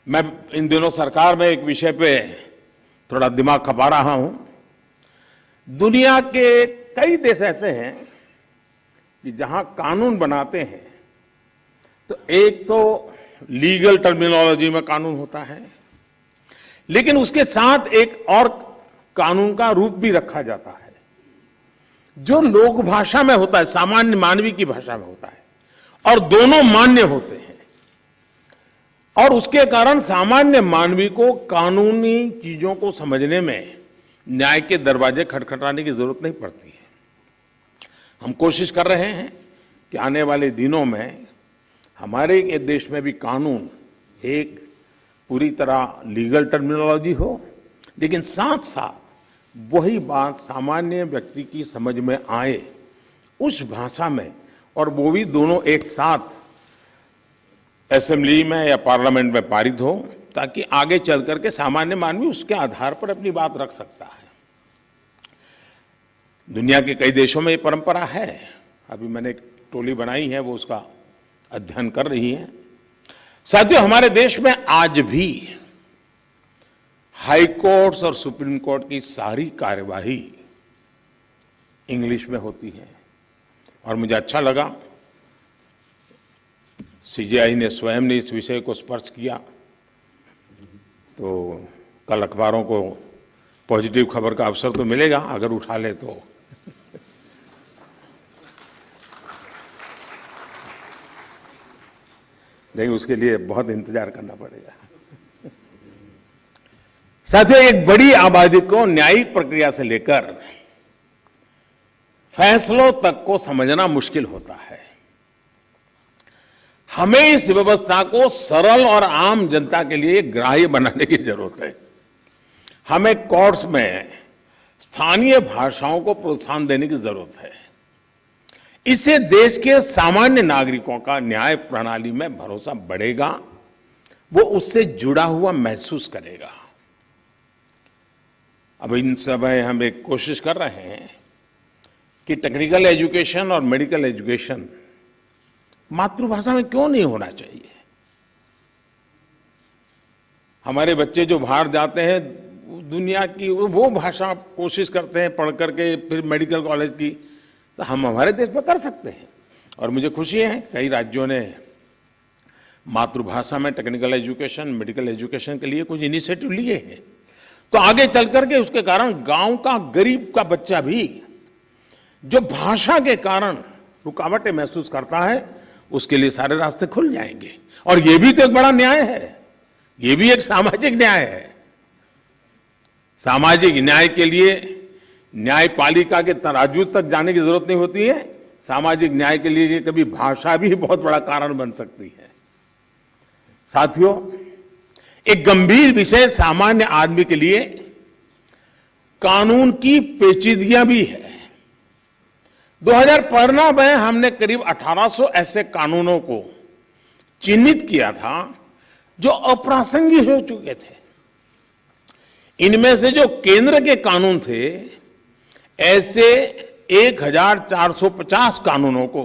मैं इन दिनों सरकार में एक विषय पे थोड़ा दिमाग खपा रहा हूं। दुनिया के कई देश ऐसे हैं कि जहां कानून बनाते हैं तो एक तो लीगल टर्मिनोलॉजी में कानून होता है, लेकिन उसके साथ एक और कानून का रूप भी रखा जाता है जो लोक भाषा में होता है, सामान्य मानवी की भाषा में होता है, और दोनों मान्य होते हैं। और उसके कारण सामान्य मानवी को कानूनी चीजों को समझने में न्याय के दरवाजे खटखटाने की जरूरत नहीं पड़ती है। हम कोशिश कर रहे हैं कि आने वाले दिनों में हमारे देश में भी कानून एक पूरी तरह लीगल टर्मिनोलॉजी हो, लेकिन साथ साथ वही बात सामान्य व्यक्ति की समझ में आए उस भाषा में, और वो भी दोनों एक साथ असेंबली में या पार्लियामेंट में पारित हो, ताकि आगे चल करके सामान्य मानवी उसके आधार पर अपनी बात रख सकता है। दुनिया के कई देशों में ये परंपरा है। अभी मैंने एक टोली बनाई है, वो उसका अध्ययन कर रही है। साथियों, हमारे देश में आज भी हाई कोर्ट्स और सुप्रीम कोर्ट की सारी कार्यवाही इंग्लिश में होती है, और मुझे अच्छा लगा सीजेआई ने स्वयं ने इस विषय को स्पर्श किया। तो कल अखबारों को पॉजिटिव खबर का अवसर तो मिलेगा अगर उठा ले तो। लेकिन उसके लिए बहुत इंतजार करना पड़ेगा। साथियों, एक बड़ी आबादी को न्यायिक प्रक्रिया से लेकर फैसलों तक को समझना मुश्किल होता है। हमें इस व्यवस्था को सरल और आम जनता के लिए ग्राह्य बनाने की जरूरत है। हमें कोर्ट्स में स्थानीय भाषाओं को प्रोत्साहन देने की जरूरत है। इससे देश के सामान्य नागरिकों का न्याय प्रणाली में भरोसा बढ़ेगा, वो उससे जुड़ा हुआ महसूस करेगा। अब इन समय हम एक कोशिश कर रहे हैं कि टेक्निकल एजुकेशन और मेडिकल एजुकेशन मातृभाषा में क्यों नहीं होना चाहिए। हमारे बच्चे जो बाहर जाते हैं दुनिया की वो भाषा कोशिश करते हैं पढ़ करके फिर मेडिकल कॉलेज की, तो हम हमारे देश में कर सकते हैं। और मुझे खुशी है कई राज्यों ने मातृभाषा में टेक्निकल एजुकेशन, मेडिकल एजुकेशन के लिए कुछ इनिशिएटिव लिए हैं। तो आगे चल करके उसके कारण गांव का गरीब का बच्चा भी जो भाषा के कारण रुकावटें महसूस करता है, उसके लिए सारे रास्ते खुल जाएंगे। और ये भी तो एक बड़ा न्याय है, ये भी एक सामाजिक न्याय है। सामाजिक न्याय के लिए न्यायपालिका के तराजू तक जाने की जरूरत नहीं होती है। सामाजिक न्याय के लिए कभी भाषा भी बहुत बड़ा कारण बन सकती है। साथियों, एक गंभीर विषय सामान्य आदमी के लिए कानून की पेचीदगियां भी है। 2015 में हमने करीब 1800 ऐसे कानूनों को चिन्हित किया था जो अप्रासंगिक हो चुके थे। इनमें से जो केंद्र के कानून थे, ऐसे 1450 कानूनों को,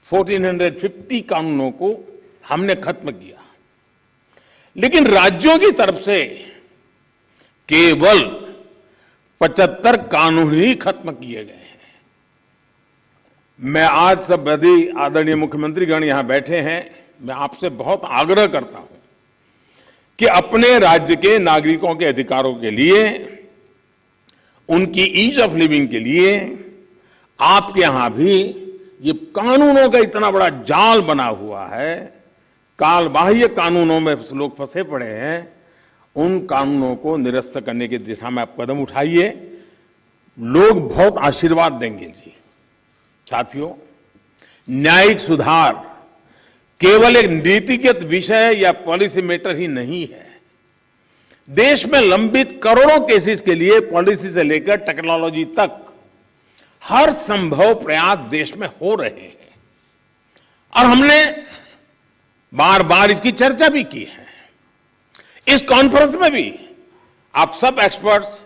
1450 कानूनों को हमने खत्म किया। लेकिन राज्यों की तरफ से केवल 75 कानून ही खत्म किए गए हैं। मैं आज सब यदि आदरणीय मुख्यमंत्रीगण यहां बैठे हैं, मैं आपसे बहुत आग्रह करता हूं कि अपने राज्य के नागरिकों के अधिकारों के लिए, उनकी ईज ऑफ लिविंग के लिए आपके यहां भी ये कानूनों का इतना बड़ा जाल बना हुआ है, काल बाह्य कानूनों में लोग फंसे पड़े हैं, उन कानूनों को निरस्त करने की दिशा में आप कदम उठाइए। लोग बहुत आशीर्वाद देंगे जी। साथियों, न्यायिक सुधार केवल एक नीतिगत विषय या पॉलिसी मैटर ही नहीं है। देश में लंबित करोड़ों केसेस के लिए पॉलिसी से लेकर टेक्नोलॉजी तक हर संभव प्रयास देश में हो रहे हैं, और हमने बार बार इसकी चर्चा भी की है। इस कॉन्फ्रेंस में भी आप सब एक्सपर्ट्स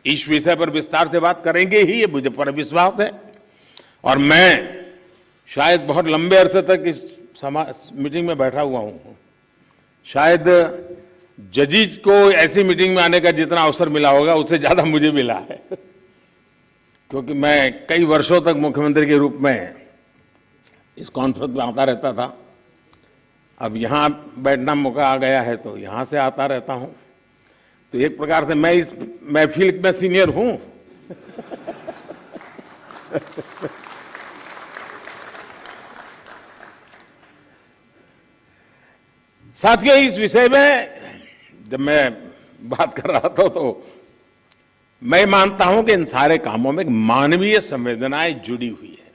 इस विषय पर विस्तार से बात करेंगे ही, ये मुझे पर विश्वास है। और मैं शायद बहुत लंबे अरसे तक इस मीटिंग में बैठा हुआ हूं, शायद जजेस को ऐसी मीटिंग में आने का जितना अवसर मिला होगा उससे ज्यादा मुझे मिला है क्योंकि मैं कई वर्षों तक मुख्यमंत्री के रूप में इस कॉन्फ्रेंस में आता रहता था। अब यहाँ बैठना मौका आ गया है तो यहाँ से आता रहता हूँ, तो एक प्रकार से मैं इस महफिल में सीनियर हूँ। साथियों, इस विषय में जब मैं बात कर रहा था तो मैं मानता हूं कि इन सारे कामों में मानवीय संवेदनाएं जुड़ी हुई है।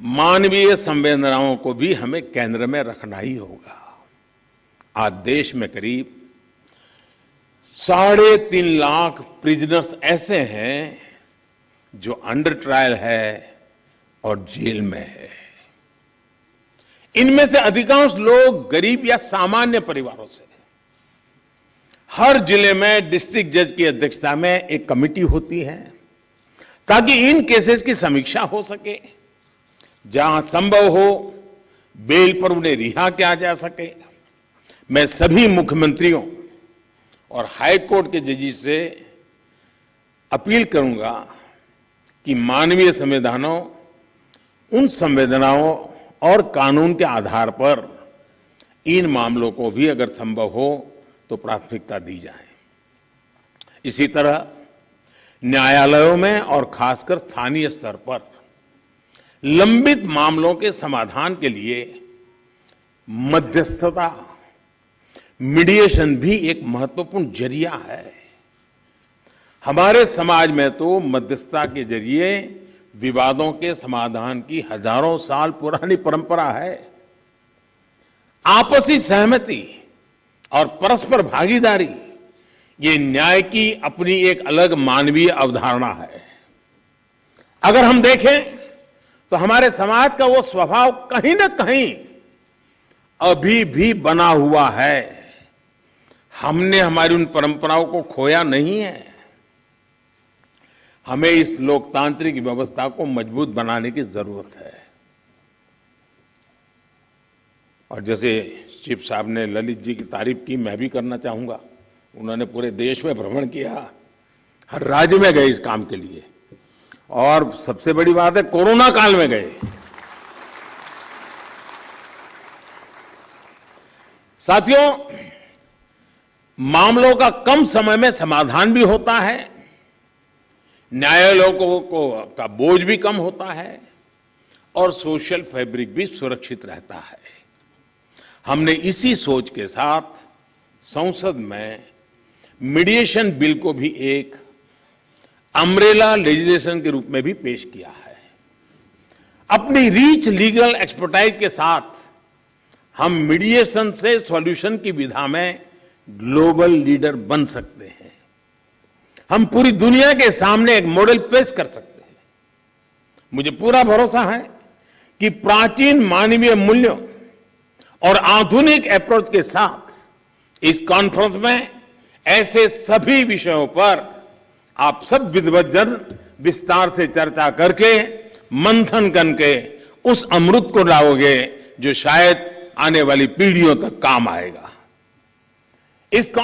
मानवीय संवेदनाओं को भी हमें केंद्र में रखना ही होगा। आज देश में करीब 3.5 लाख प्रिजनर्स ऐसे हैं जो अंडर ट्रायल है और जेल में है। इनमें से अधिकांश लोग गरीब या सामान्य परिवारों से। हर जिले में डिस्ट्रिक्ट जज की अध्यक्षता में एक कमेटी होती है ताकि इन केसेस की समीक्षा हो सके, जहां संभव हो बेल पर उन्हें रिहा किया जा सके। मैं सभी मुख्यमंत्रियों और हाई कोर्ट के जजेस से अपील करूंगा कि मानवीय संवेदनाओं, उन संवेदनाओं और कानून के आधार पर इन मामलों को भी अगर संभव हो तो प्राथमिकता दी जाए। इसी तरह न्यायालयों में और खासकर स्थानीय स्तर पर लंबित मामलों के समाधान के लिए मध्यस्थता, मीडिएशन भी एक महत्वपूर्ण जरिया है। हमारे समाज में तो मध्यस्थता के जरिए विवादों के समाधान की हजारों साल पुरानी परंपरा है। आपसी सहमति और परस्पर भागीदारी, ये न्याय की अपनी एक अलग मानवीय अवधारणा है। अगर हम देखें तो हमारे समाज का वो स्वभाव कहीं ना कहीं अभी भी बना हुआ है। हमने हमारी उन परंपराओं को खोया नहीं है। हमें इस लोकतांत्रिक व्यवस्था को मजबूत बनाने की जरूरत है। और जैसे चीफ साहब ने ललित जी की तारीफ की, मैं भी करना चाहूंगा। उन्होंने पूरे देश में भ्रमण किया, हर राज्य में गए इस काम के लिए, और सबसे बड़ी बात है कोरोना काल में गए। साथियों, मामलों का कम समय में समाधान भी होता है, न्यायालयों का बोझ भी कम होता है और सोशल फैब्रिक भी सुरक्षित रहता है। हमने इसी सोच के साथ संसद में मीडिएशन बिल को भी एक अम्ब्रेला लेजिस्लेशन के रूप में भी पेश किया है। अपनी रीच लीगल एक्सपर्टाइज के साथ हम मीडिएशन से सॉल्यूशन की विधा में ग्लोबल लीडर बन सकते हैं। हम पूरी दुनिया के सामने एक मॉडल पेश कर सकते हैं। मुझे पूरा भरोसा है कि प्राचीन मानवीय मूल्यों और आधुनिक अप्रोच के साथ इस कॉन्फ्रेंस में ऐसे सभी विषयों पर आप सब विद्वज्जन विस्तार से चर्चा करके, मंथन करके उस अमृत को लाओगे जो शायद आने वाली पीढ़ियों तक काम आएगा। इस